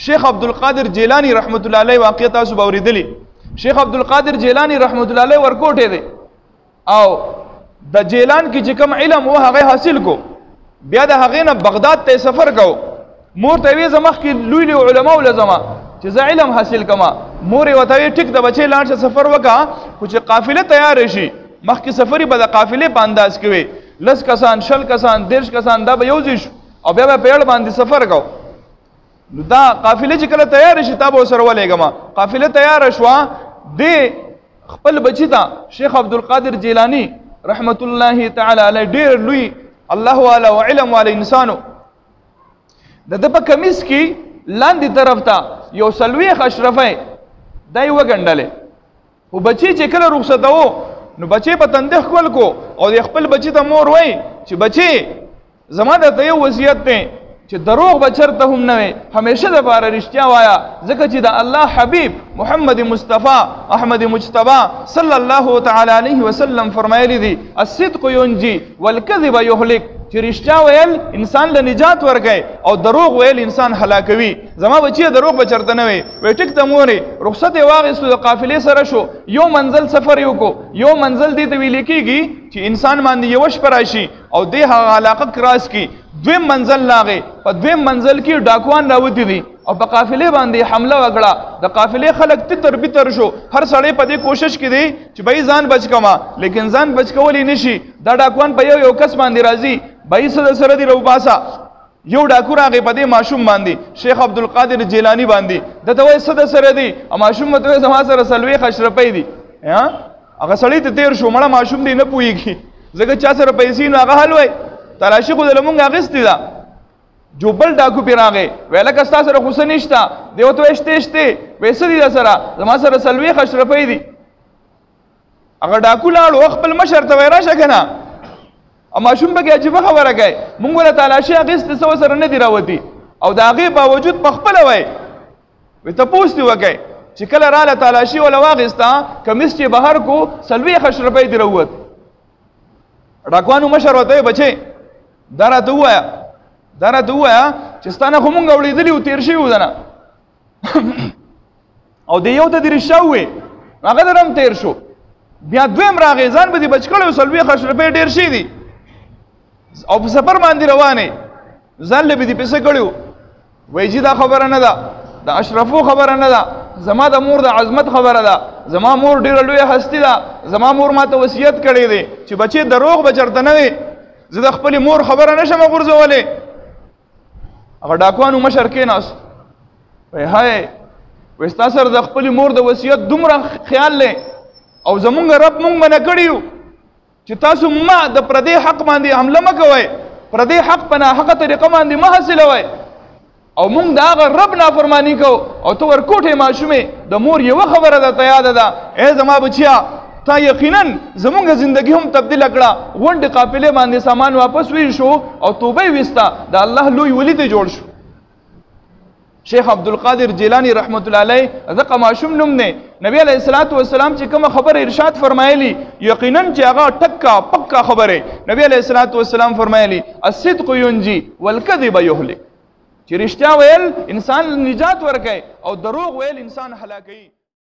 شیخ عبدالقادر جیلانی رحمت الله علیه واقعه تاسو به اوریدلی. شیخ عبدالقادر جیلانی رحمت الله علیه ورکوټه دی او د جیلان کې چې کوم علم و هغه حاصل کو، بیا د هغې نه بغداد ته سفر کو. مور ته وی زمخ کې لوی لوی علما ولزما چې زه علم حاصل کما. مور یې ورته وی ټیک د بچی لاړ شه سفر وکړه، خو چې قافله تیار شي مخکې سفر به د قافلې په انداز کوي، 10 کسان 20 کسان 30 کسان دا به یو ځای شو او بیا به په اړه باندې سفر کو. نو دا قافله چې کله تیار شي تا به ورسره ولېږم. قافله تیار شوه، دی خپل بچی ته شیخ عبدالقادر جیلانی رحمت الله تعالی علیه ډېر لوی الله والا او علم والا انسانو. د ده په کمیس کې لاندې طرف ته یو 40 اشرفی دا یې وګنډلې، خو بچی چې کله رخصتوو نو بچی په تندې ښکل کو او د خپل بچی ته مور وایي چې بچی زما درته یو وصیت دی چې دروغ به چرته هم نه وي، همیشه دپاره رښتیا وایه، ځکه چې د الله حبیب محمد مصطفی احمد مجتبی صلی الله تعالی علیه وسلم فرمایلی دي الصدق ینجي والکذب یهلک، چې رښتیا ویل انسان له نجات ورکوي او دروغ ویل انسان هلاکوي. زما بچی دروغ به چرته نه وي. وی ټیک ته مورې رخصت یې واخیستو، د قافلې سره شو، یو منزل سفر یې وکړو. یو منزل دې ته ویل کېږي چې انسان باندې یوه شپه راشي او دې هغه علاقه کراس کړي. دویم منزل لاغې، په دویم منزل کې ډاکوان راوتي دي او په قافلې باندې حمله وکړه. د قافلې خلک تتر بتر شو، هر سړی په دې کوشش کې دی چې بای ځان بچ کما، لیکن ځان بچ کولی نشي. دا ډاکوان په یو کس باندې راځي، بای څه سره دی روباسا. یو ډاکو راغی په دې ماشوم باندې، شیخ عبدالقادر جیلانی باندې، دته وایي څه سره دی؟ ماشوم ته وایي زما سره 40 اشرفی دي. هغه سړی ته تیر شو، مړه ماشوم دی نه پوهېږي، ځکه چا سره پیسې نو هغه حل وایي تلاشي خو د لمونږ اخیستې ده. جو بل ډاکو پې راغی، ویل لکه ستا سره خو څه نشته؟ دی ورته وایي شتې شتې، وایي څه دي در سره؟ زما سره 40 اشرفی دي. هغه ډاکو لاړو خپل مشر ته وایي راشه که نه. ماشوم پکې عجیبه خبره کوي، مونږ ورله تلاشي اخیستې څه ورسره نه دي راوتي او د هغې باوجود په خپله وایي. وایي تپوس دې وکئ چې کله راله تلاشي وله واخېسته، کمیس چې بهر کو 40 اشرفی دې راووت. ډاکوانو مشر ورته وایي بچې دا راته ووایه چې ستا نه خو مونږ اورېدلي وو تېر شوي وو دنه او د یو ته دې رښتیا ووایې هغه در هم تېر شو. بیا دویم راغی، ځان به دې بچ کړی و، 40 اشرفی ډېر شي دي او په سفر باندې روانې، ځان له به دې پیسه کړي وو. وایي جي دا خبره نه ده، د اشرفو خبره نه ده، زما د مور د عظمت خبره ده. زما مور ډېره لویه هستي ده، زما مور ما ته وصیت کړی دی چې بچې دروغ به چېرته نه وي، زه د خپلې مور خبره نه شم غورځولی. هغه ډاکوانو مشر کېناست، وایي هی وایي ستا سره د خپلې مور د وصیت دومره خیال دی او زمونږ رب مونږ منع کړي یو چې تاسو ما د پردی حق باندې حمله مه کوئ، پردی حق په ناحقه طریقه باندې مه حاصلوئ او مونږ د هغه رب نافرماني کوو او ته ورکوټې ماشومې. د مور یوه خبره درته یاده ده، ای زما بچیا تا یقینا زمونږ زندگی هم تبدیله کړه. غونډې قافلې باندې سامان واپس ویل شو او توبه یې ویسته، د الله لوی ولي ته جوړ شو. شیخ عبدالقادر جیلانی رحمت الله علیه دغه ماشوم نوم دی. نبی علیه الصلاۃ والسلام چې کومه خبره ارشاد فرمایلی یقینا چې هغه ټکا پکا خبره. نبی علیه الصلاۃ والسلام فرمایلی الصدق ینجي والکذب یهلک، چې رښتیا ویل انسان نجات ورکوي او دروغ ویل انسان هلاکوي.